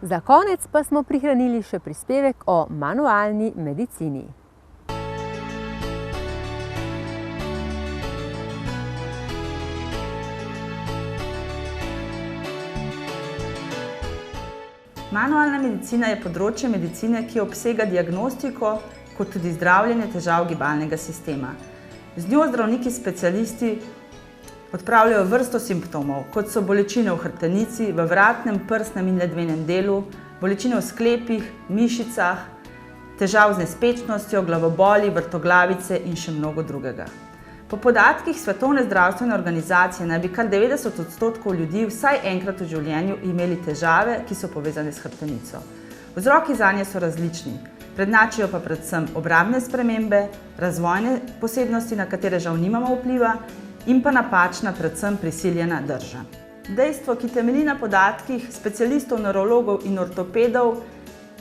Za konec pa smo prihranili še prispevek o manualni medicini. Manualna medicina je področje medicine, ki obsega diagnostiko kot tudi zdravljenje težav gibalnega sistema. Z njo zdravniki specialisti odpravljajo vrsto simptomov, kot so bolečine v hrbtenici, v vratnem, prsnem in ledvenem delu, bolečine v sklepih, mišicah, težav z nespečnostjo, glavoboli, vrtoglavice in še mnogo drugega. Po podatkih Svetovne zdravstvene organizacije naj bi kar 90% ljudi vsaj enkrat v življenju imeli težave, ki so povezane s hrbtenico. Vzroki zanje so različni, prednjačijo pa predvsem obrambne spremembe, razvojne posebnosti, na katere žal nimamo vpliva, in pa napačna, predvsem prisiljena drža. Dejstvo, ki temelji na podatkih specialistov, nevrologov in ortopedov,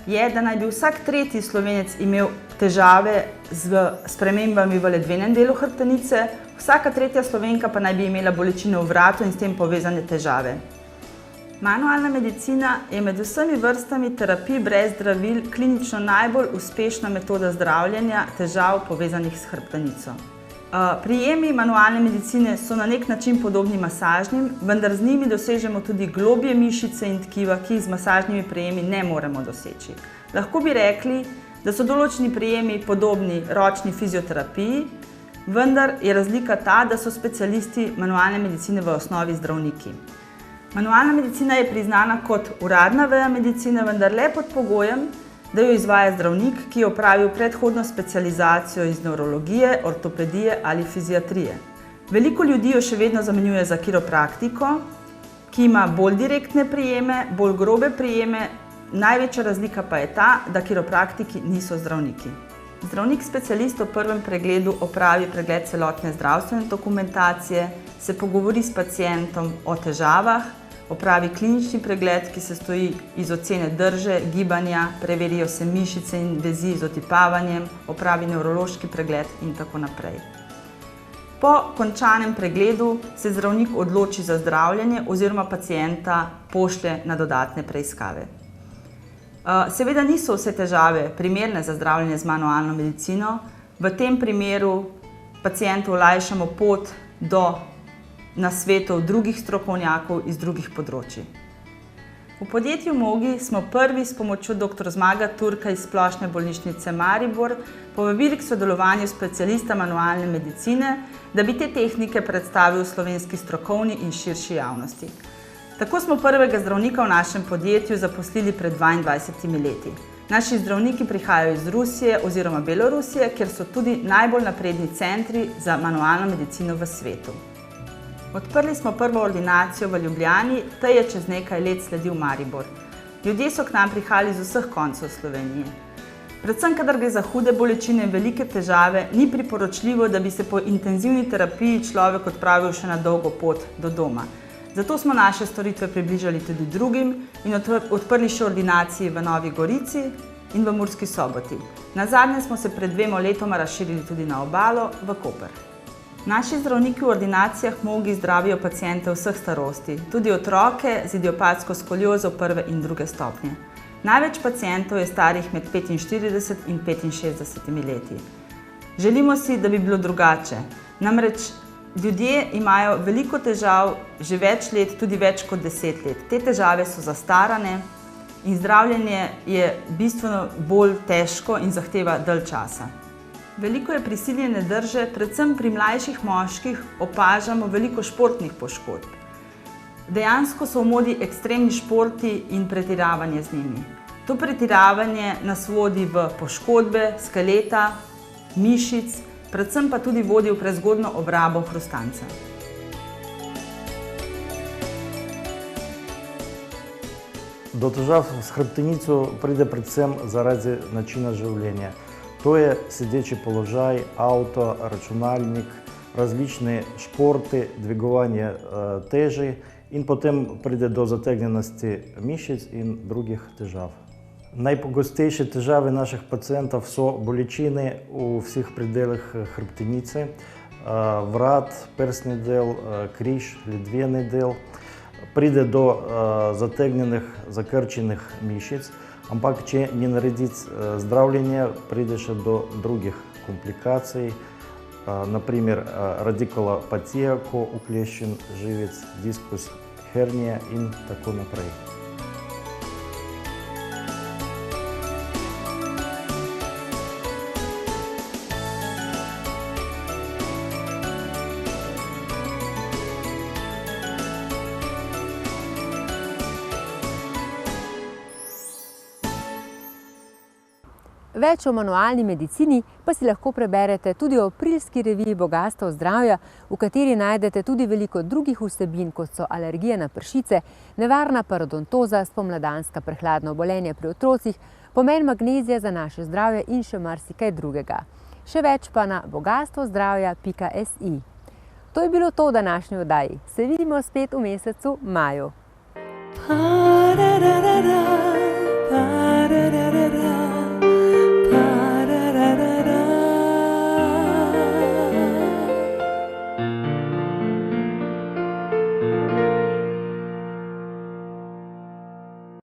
je, da naj bi vsak tretji Slovenec imel težave z spremembami v ledvenem delu hrbtenice, vsaka tretja Slovenka pa naj bi imela bolečine v vratu in s tem povezane težave. Manualna medicina je med vsemi vrstami terapij brez zdravil klinično najbolj uspešna metoda zdravljenja težav povezanih s hrbtenico. Prijemi manualne medicine so na nek način podobni masažnim, vendar z njimi dosežemo tudi globje mišice in tkiva, ki jih z masažnimi prijemi ne moremo doseči. Lahko bi rekli, da so določeni prijemi podobni ročni fizioterapiji, vendar je razlika ta, da so specialisti manualne medicine v osnovi zdravniki. Manualna medicina je priznana kot uradna veja medicine, vendar le pod pogojem, da jo izvaja zdravnik, ki je opravil predhodno specializacijo iz nevrologije, ortopedije ali fiziatrije. Veliko ljudi jo še vedno zamenjuje za kiropraktiko, ki ima bolj direktne prijeme, bolj grobe prijeme, največja razlika pa je ta, da kiropraktiki niso zdravniki. Zdravnik specialist v prvem pregledu opravi pregled celotne zdravstvene dokumentacije, se pogovori s pacientom o težavah, opravi klinični pregled, ki se stoji iz ocene drže, gibanja, preverijo se mišice in vezi z otipavanjem, opravi nevrološki pregled in tako naprej. Po končanem pregledu se zdravnik odloči za zdravljenje oziroma pacienta pošlje na dodatne preiskave. Seveda niso vse težave primerne za zdravljenje z manualno medicino. V tem primeru pacientu olajšamo pot do nasvetov drugih strokovnjakov iz drugih področij. V podjetju Mogi smo prvi s pomočjo dr. Zmaga Turka iz Splošne bolnišnice Maribor povabili k sodelovanju specialista manualne medicine, da bi te tehnike predstavil slovenski strokovni in širši javnosti. Tako smo prvega zdravnika v našem podjetju zaposlili pred 22 leti. Naši zdravniki prihajajo iz Rusije oziroma Belorusije, kjer so tudi najbolj napredni centri za manualno medicino v svetu. Odprli smo prvo ordinacijo v Ljubljani, tej je čez nekaj let sledil Maribor. Ljudje so k nam prihajali z vseh koncev Slovenije. Predvsem, kadar gre za hude bolečine in velike težave, ni priporočljivo, da bi se po intenzivni terapiji človek odpravil še na dolgo pot do doma. Zato smo naše storitve približali tudi drugim in odprli še ordinaciji v Novi Gorici in v Murski Soboti. Nazadnje smo se pred 2 letoma razširili tudi na obalo v Koper. Naši zdravniki v ordinacijah Mogi zdravijo paciente vseh starosti, tudi otroke z idiopatsko skoliozo prve in druge stopnje. Največ pacientov je starih med 45 in 65 leti. Želimo si, da bi bilo drugače. Namreč ljudje imajo veliko težav že več let, tudi več kot 10 let. Te težave so zastarane in zdravljenje je bistveno bolj težko in zahteva dalj časa. Veliko je prisiljene drže, predvsem pri mlajših moških opažamo veliko športnih poškodb. Dejansko so v modi ekstremni športi in pretiravanje z njimi. To pretiravanje nas vodi v poškodbe skeleta, mišic, predvsem pa tudi vodi v prezgodnjo obrabo hrustanca. До težav s hrbtenico pride predvsem zaradi načina življenja. To je sedeči položaj, avto, računalnik, različni športi, dvigovanje teži in potem pride do zategnjenosti mišic in drugih težav. Najpogostejše težave naših pacientov so bolečine v vseh predelih hrbtenice, vrat, prsni del, križ, ledveni del. pride do zategnjenih, zakrčenih mišic, ampak če ne narediti zdravljenja, pride še do drugih komplikacij, naprimer radikulopatija, ko ukleščen živec, diskus hernija in tako naprej. Več o manualni medicini pa si lahko preberete tudi v aprilski reviji Bogastvo zdravja, v kateri najdete tudi veliko drugih vsebin, kot so alergije na pršice, nevarna parodontoza, spomladanska prehladna obolenja pri otrocih, pomen magnezija za naše zdravje in še marsikaj drugega. Še več pa na bogastvozdraja.si. To je bilo to v današnji oddaji. Se vidimo spet v mesecu maju.